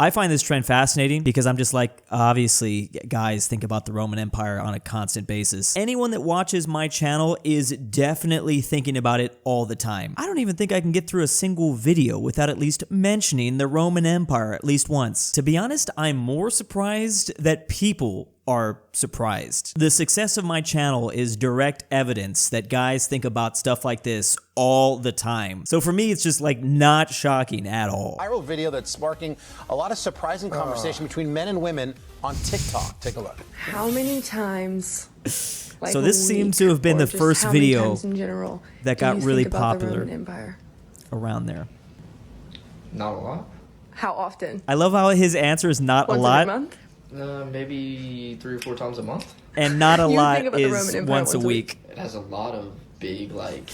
I find this trend fascinating because I'm just like, obviously, guys think about the Roman Empire on a constant basis. Anyone that watches my channel is definitely thinking about it all the time. I don't even think I can get through a single video without at least mentioning the Roman Empire at least once. To be honest, I'm more surprised that people are surprised. The success of my channel is direct evidence that guys think about stuff like this all the time. So for me, it's just like not shocking at all. Viral video that's sparking a lot of surprising conversation between men and women on TikTok. Take a look. How many times? Like so this seems to have been the first video in general, that got really popular the Roman Empire? Around there. Not a lot. How often? I love how his answer is not Once a lot. Every month? Maybe 3 or 4 times a month. And not a lot is once a week. It has a lot of big, like,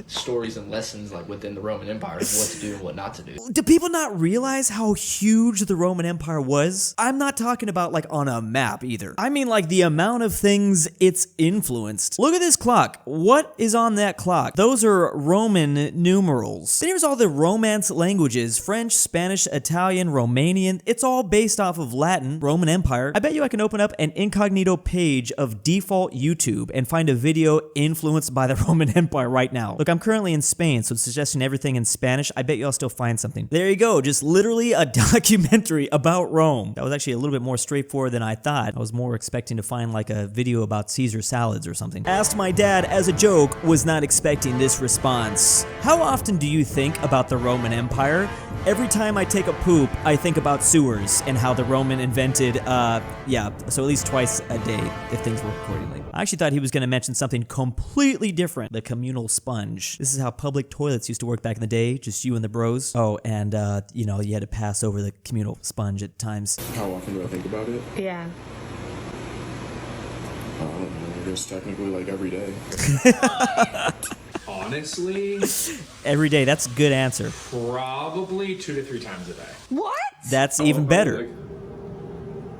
stories and lessons, like, within the Roman Empire of what to do and what not to do. Do people not realize how huge the Roman Empire was? I'm not talking about like on a map either. I mean like the amount of things it's influenced. Look at this clock. What is on that clock? Those are Roman numerals. Then here's all the Romance languages: French, Spanish, Italian, Romanian. It's all based off of Latin, Roman Empire. I bet you I can open up an incognito page of default YouTube and find a video influenced by the Roman Empire right now. Look, I'm currently in Spain, so it's suggesting everything in Spanish. I bet you I'll still find something. There you go, just literally a documentary about Rome. That was actually a little bit more straightforward than I thought. I was more expecting to find like a video about Caesar salads or something. Asked my dad as a joke, was not expecting this response. How often do you think about the Roman Empire? Every time I take a poop, I think about sewers and how the Roman invented, so at least twice a day if things work accordingly. I actually thought he was gonna mention something completely different, the communal sponge. This is how public toilets used to work back in the day, just you and the bros. Oh, and you had to pass over the communal sponge at times. How often do I think about it? Yeah. I don't know, I guess technically like every day. Honestly, every day, that's a good answer. Probably 2 to 3 times a day. What? That's even better. Like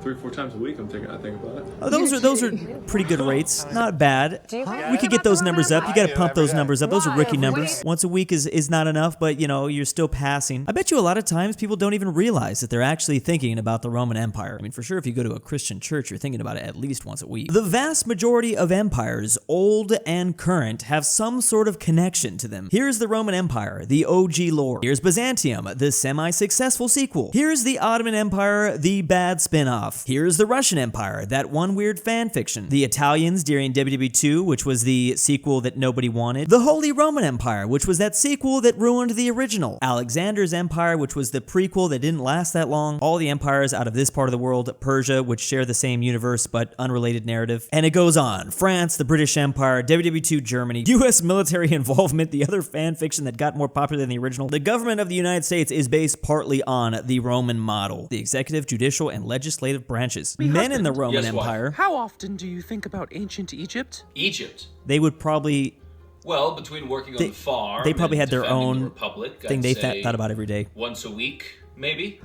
3 or 4 times a week I think about it. Oh, those are pretty good rates. Not bad. We could get those numbers up. You gotta pump those numbers up. Those are rookie numbers. Once a week is not enough, but you're still passing. I bet you a lot of times people don't even realize that they're actually thinking about the Roman Empire. I mean, for sure, if you go to a Christian church, you're thinking about it at least once a week. The vast majority of empires, old and current, have some sort of connection to them. Here's the Roman Empire, the OG lore. Here's Byzantium, the semi-successful sequel. Here's the Ottoman Empire, the bad spin-off. Here's the Russian Empire, that one weird fan fiction. The Italians during WW2, which was the sequel that nobody wanted. The Holy Roman Empire, which was that sequel that ruined the original. Alexander's Empire, which was the prequel that didn't last that long. All the empires out of this part of the world. Persia, which share the same universe but unrelated narrative. And it goes on. France, the British Empire, WW2 Germany, US military involvement, the other fan fiction that got more popular than the original. The government of the United States is based partly on the Roman model. The executive, judicial, and legislative branches. Men in the Roman Empire. How often do you think about ancient Egypt? Egypt? They would probably... Well, between working on the farm, they probably had their own Republic, thing they thought about every day. Once a week, maybe.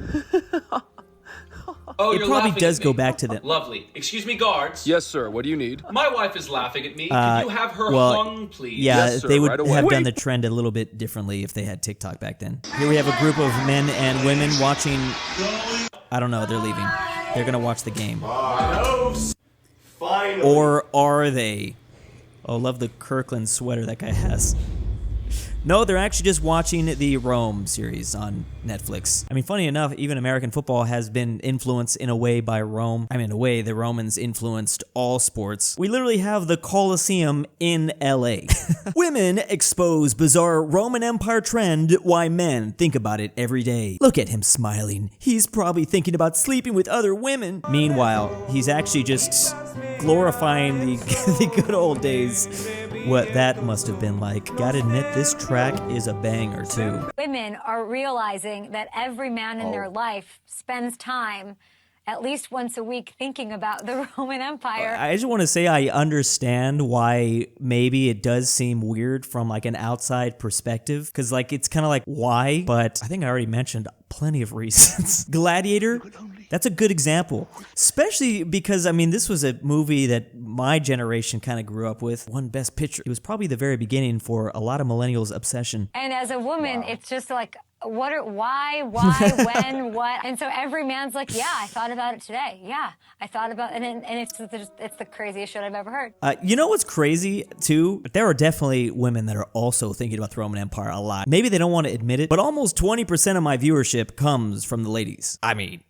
It probably does go back to them. Lovely. Excuse me, guards. Yes, sir. What do you need? My wife is laughing at me. Can you have her hung, please? Yeah, yes, sir, they would right have done the trend a little bit differently if they had TikTok back then. Here we have a group of men and women watching... I don't know, they're leaving. They're gonna watch the game. Finally. Or are they? Oh, love the Kirkland sweater that guy has. No, they're actually just watching the Rome series on Netflix. I mean, funny enough, even American football has been influenced in a way by Rome. I mean, in a way, the Romans influenced all sports. We literally have the Colosseum in LA. Women expose bizarre Roman Empire trend, why men think about it every day. Look at him smiling. He's probably thinking about sleeping with other women. Meanwhile, he's actually just glorifying the good old days. What that must have been like. Gotta admit, this track is a banger too. Women are realizing that every man in their life spends time at least once a week thinking about the Roman Empire. I just want to say I understand why maybe it does seem weird from like an outside perspective, because like it's kind of like why, but I think I already mentioned plenty of reasons. Gladiator, that's a good example, especially because I mean this was a movie that my generation kind of grew up with. Won Best Picture. It was probably the very beginning for a lot of millennials' obsession. And as a woman, it's just like, why, when, what? And so every man's like, yeah, I thought about it today. Yeah, I thought about it. And it's the craziest shit I've ever heard. You know what's crazy, too? There are definitely women that are also thinking about the Roman Empire a lot. Maybe they don't want to admit it, but almost 20% of my viewership comes from the ladies. I mean...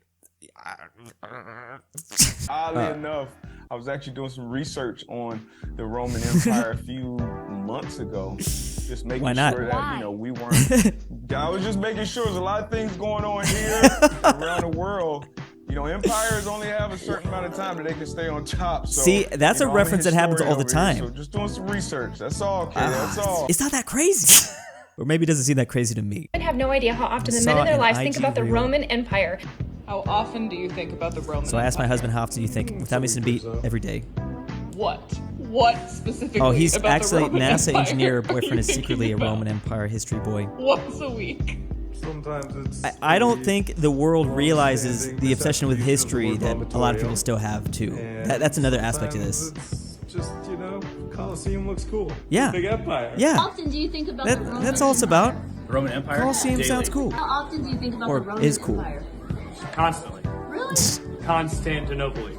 Oddly enough, I was actually doing some research on the Roman Empire a few months ago. Just making sure that, you know, we weren't... I was just making sure there's a lot of things going on here around the world. You know, empires only have a certain amount of time that they can stay on top. So, see, that's a reference that happens all the time. So just doing some research. That's all, kid. That's all. It's not that crazy. Or maybe it doesn't seem that crazy to me. I have no idea how often the men in their lives think about the Roman Empire. How often do you think about the Roman Empire? So I asked my husband, how often do you think? Without missing a beat, every day. What? What specifically? Oh, he's about actually the Roman NASA Empire engineer boyfriend is secretly a Roman Empire history boy. Once a week. Sometimes it's... I don't think the world realizes the obsession with history that a lot of people still have, too. That's another aspect of this. It's just, you know, Colosseum looks cool. Yeah. Big empire. Yeah. How often do you think about the Roman That's all it's about. Empire? Roman Empire? Colosseum Daily. sounds cool. How often do you think about Or the Roman is cool. Empire? Constantly. Really? Constantinople.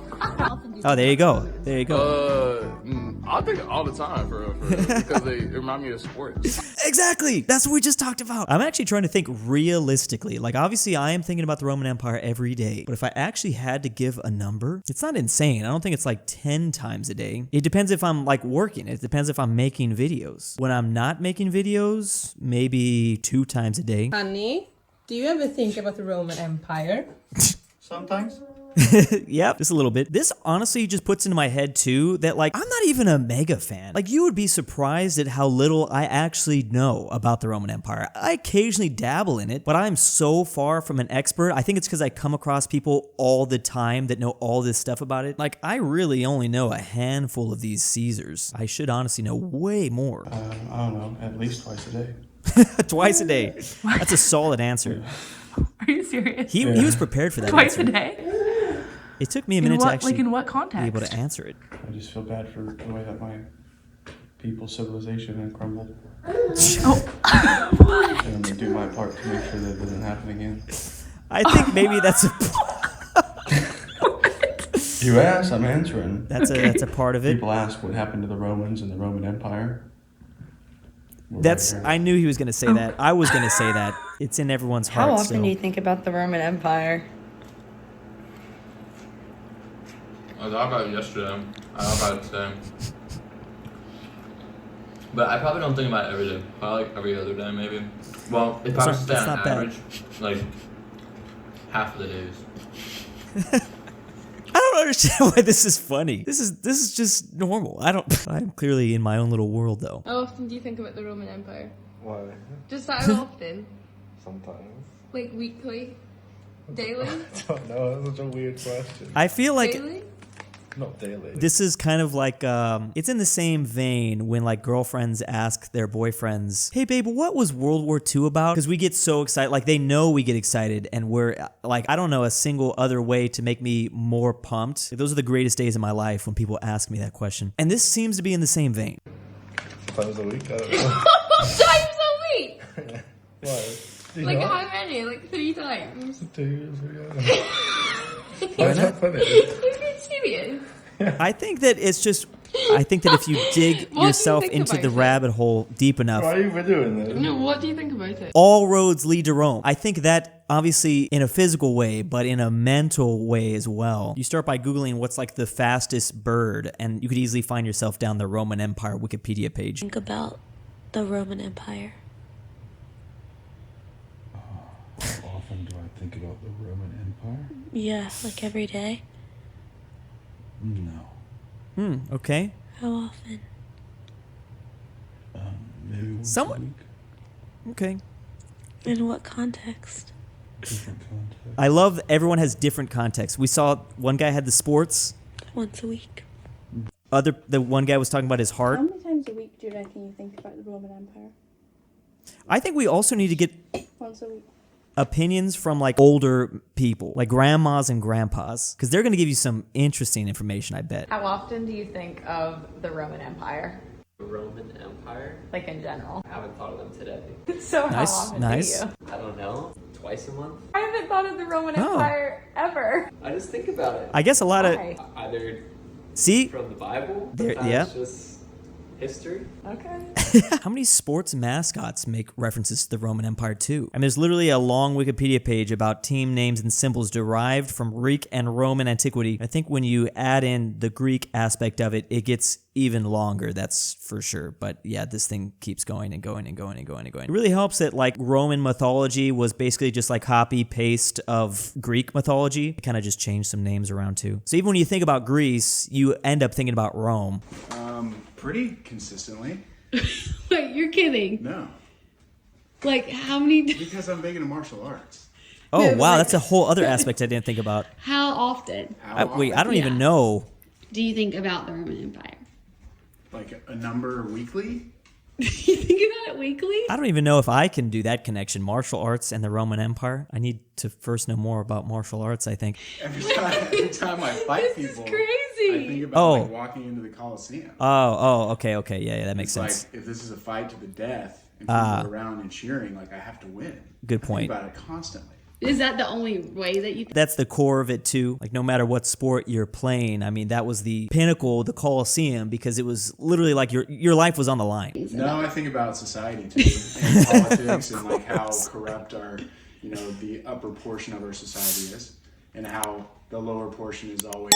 Oh, there you go. There you go. I think all the time for because they remind me of sports. Exactly. That's what we just talked about. I'm actually trying to think realistically. Like, obviously, I am thinking about the Roman Empire every day. But if I actually had to give a number, it's not insane. I don't think it's like 10 times a day. It depends if I'm like working. It depends if I'm making videos. When I'm not making videos, maybe 2 times a day. Honey, do you ever think about the Roman Empire? Sometimes. Yep, just a little bit. This honestly just puts into my head too that like I'm not even a mega fan. Like you would be surprised at how little I actually know about the Roman Empire. I occasionally dabble in it, but I'm so far from an expert. I think it's because I come across people all the time that know all this stuff about it. Like I really only know a handful of these Caesars. I should honestly know way more. I don't know, at least twice a day. Twice a day. That's a solid answer. Are you serious? He was prepared for that. Twice answer. a day? It took me a minute to actually like in what context? be able to answer it. I just feel bad for the way that my people's civilization had crumbled. Oh. And I'm gonna do my part to make sure that it doesn't happen again. I think maybe that's a... You asked, I'm answering. That's a part of it. People ask what happened to the Romans and the Roman Empire. I knew he was going to say that. I was going to say that. It's in everyone's heart. How often do you think about the Roman Empire? I thought about it yesterday. I thought about it today. But I probably don't think about it every day. Probably like every other day, maybe. Well, if I was to stay on average, like half of the days. I don't understand why this is funny. This is just normal. I'm clearly in my own little world though. How often do you think about the Roman Empire? Why? Just how often? Sometimes. Like weekly? Daily? I don't know, that's such a weird question. I feel like Daily? Not daily. this is kind of like it's in the same vein when like girlfriends ask their boyfriends, "Hey babe, what was World War II about?" Because we get so excited, like they know we get excited, and we're like, I don't know a single other way to make me more pumped. Those are the greatest days of my life when people ask me that question, and this seems to be in the same vein. Times a week? I don't know. Times a week? Why? Like how many? Like 3 times? 2 years ago. Why not? Are you being serious? I think that it's just. I think that if you dig yourself into the rabbit hole deep enough, Why are you doing this? No, what do you think about it? all roads lead to Rome. I think that obviously in a physical way, but in a mental way as well. You start by Googling what's like the fastest bird, and you could easily find yourself down the Roman Empire Wikipedia page. Think about the Roman Empire. How often do I think about the Roman Empire? Yeah, like every day. No. Okay. How often? Maybe once Somewhat. a week. Okay. In what context? Different context. I love everyone has different contexts. We saw one guy had the sports. Once a week. The one guy was talking about his heart. How many times a week do you reckon you think about the Roman Empire? I think we also need to get Once a week. opinions from like older people, like grandmas and grandpas, because they're going to give you some interesting information, I bet. How often do you think of the Roman Empire? The Roman Empire? Like in general. I haven't thought of them today. So Nice, how often nice. do you? I don't know. Twice a month? I haven't thought of the Roman Oh. Empire ever. I just think about it. I guess a lot of Why? Either see. from the Bible, There- sometimes yeah. just history. Okay. How many sports mascots make references to the Roman Empire too? I mean, there's literally a long Wikipedia page about team names and symbols derived from Greek and Roman antiquity. I think when you add in the Greek aspect of it, it gets even longer, that's for sure. But yeah, this thing keeps going and going and going and going and going. It really helps that like Roman mythology was basically just like copy paste of Greek mythology. It kind of just changed some names around too. So even when you think about Greece, you end up thinking about Rome. Pretty consistently. Wait, you're kidding? No. Like, how many? Because I'm big into martial arts. Oh Yeah, but wow, like- that's a whole other aspect I didn't think about. How often Wait, I don't even know. do you think about the Roman Empire? Like a number weekly? You think about it weekly? I don't even know if I can do that connection, martial arts and the Roman Empire. I need to first know more about martial arts, I think. Every time I fight people, I think about like walking into the Coliseum. Okay, yeah, that makes It's sense. like if this is a fight to the death and people are around and cheering, like I have to win. Good I point. think about it constantly. Is that the only way that you? That's the core of it too. Like no matter what sport you're playing, I mean that was the pinnacle, the Colosseum, because it was literally like your life was on the line. No, I think about society too, and politics, and like how corrupt our, the upper portion of our society is, and how the lower portion is always.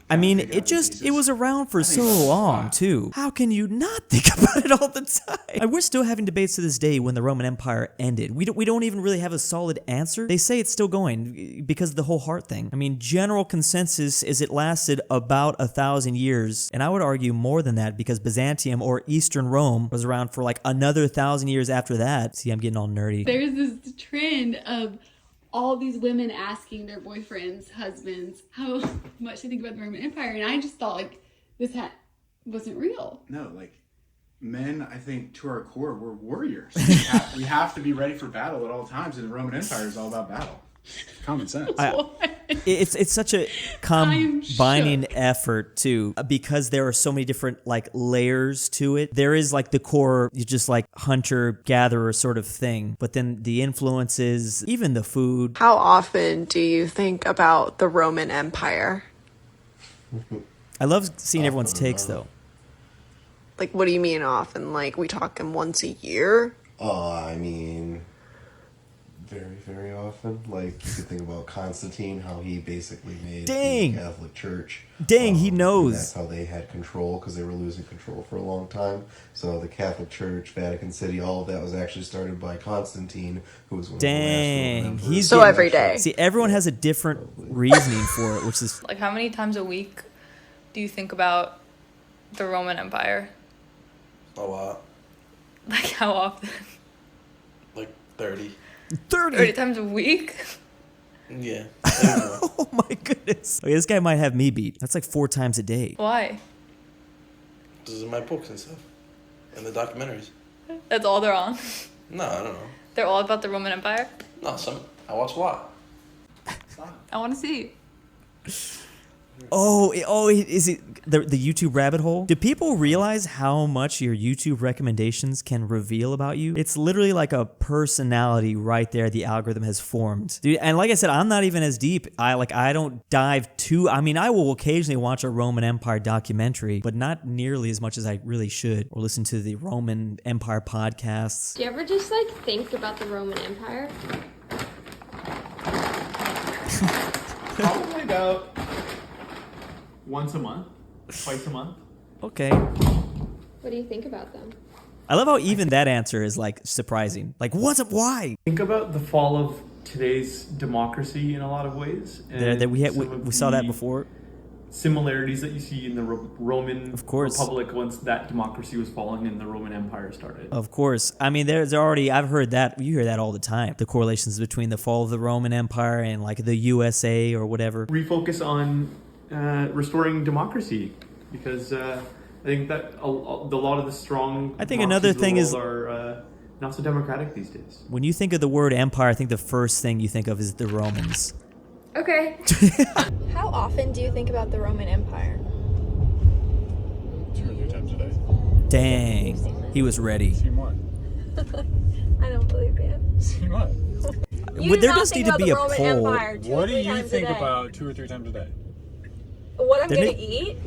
I mean, it was around for so long, too. How can you not think about it all the time? And we're still having debates to this day when the Roman Empire ended. We don't even really have a solid answer. They say it's still going because of the whole heart thing. I mean, general consensus is it lasted about 1,000 years. And I would argue more than that because Byzantium or Eastern Rome was around for like another 1,000 years after that. See, I'm getting all nerdy. There's this trend of all these women asking their boyfriends, husbands, how much they think about the Roman Empire, and I just thought like this wasn't real. No, like men, I think to our core, we're warriors. We have to be ready for battle at all times, and the Roman Empire is all about battle. Common sense. It's such a combining effort too, because there are so many different like layers to it. There is like the core, you just like hunter gatherer sort of thing, but then the influences, even the food. How often do you think about the Roman Empire? I love seeing everyone's takes though. Like, what do you mean often? Like, we talking once a year? I mean, very, very often. Like, you could think about Constantine, how he basically made the Catholic Church. Dang, he knows. That's how they had control, because they were losing control for a long time. So the Catholic Church, Vatican City, all of that was actually started by Constantine, who was one of the last Roman emperors. He's so every day. See, everyone has a different reasoning for it, which is... Like, how many times a week do you think about the Roman Empire? A lot. Like, how often? Like 30. 30 times a week? Yeah. Oh my goodness. Okay, this guy might have me beat. That's like 4 times a day. Why? This is my books and stuff. And the documentaries. That's all they're on? No, I don't know. They're all about the Roman Empire? No, I watch a lot. I want to see. Is it the YouTube rabbit hole? Do people realize how much your YouTube recommendations can reveal about you? It's literally like a personality right there the algorithm has formed. Dude, and like I said, I'm not even as deep. I don't dive too... I mean, I will occasionally watch a Roman Empire documentary, but not nearly as much as I really should. Or listen to the Roman Empire podcasts. Do you ever just like think about the Roman Empire? Probably about once a month, twice a month. Okay. What do you think about them? I love how even that answer is like surprising. Like, what's up? Why? Think about the fall of today's democracy in a lot of ways. And we saw that before. Similarities that you see in the Roman Republic once that democracy was falling and the Roman Empire started. Of course. I mean, there's already, I've heard that, you hear that all the time. The correlations between the fall of the Roman Empire and like the USA or whatever. Refocus on restoring democracy, because I think that a lot of the strong I think another thing is are not so democratic these days. When you think of the word empire, I think the first thing you think of is the Romans. Okay. How often do you think about the Roman Empire? 2 or 3 times a day. Dang. He was ready. Seen what? I don't believe you. Seen what? Would there just need to be a poll? What do you think about 2 or 3 times a day? What I'm Didn't gonna eat?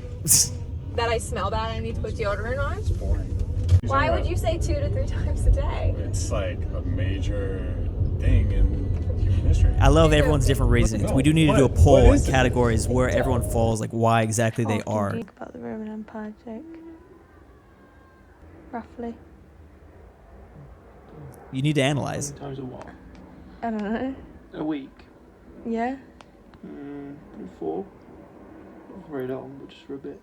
That I smell bad, I need to put deodorant on? It's boring. Why would you say 2 to 3 times a day? It's like a major thing in human history. I love everyone's different reasons. We do need to do a poll in categories where everyone falls, like why exactly they are. Think about the Roman Empire, Jake. Roughly. You need to analyze. Times a what? I don't know. A week. Yeah? 4. Not very long, but just for a bit.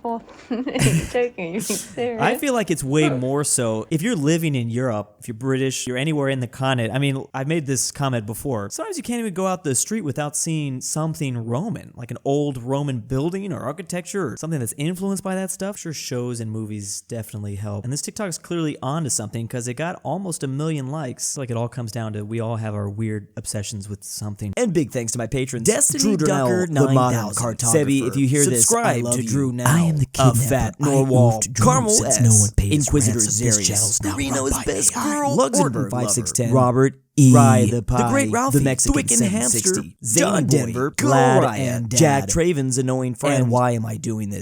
4. You're joking, you're serious. I feel like it's way more so if you're living in Europe, if you're British, you're anywhere in the continent. I mean, I've made this comment before. Sometimes you can't even go out the street without seeing something Roman, like an old Roman building or architecture or something that's influenced by that stuff. Sure, shows and movies definitely help. And this TikTok is clearly onto something because it got almost 1 million likes. Like it all comes down to we all have our weird obsessions with something. And big thanks to my patrons. Destiny Ducker, the modern cartographer. Sebi, if you hear this, I love to you. Drew now. I am the aPhatNarwhal, Carmel since no one pays InquisitorXarius, KirinoIsBestGirl, Luxembourg 5610, Robert E, RyeThePie, TheGreatRalphy, the Mexican Wicked Hamster, 760, JohnDenver, GoodOldRyah, and Jack Dad, Traven's annoying friend. and why am I doing this?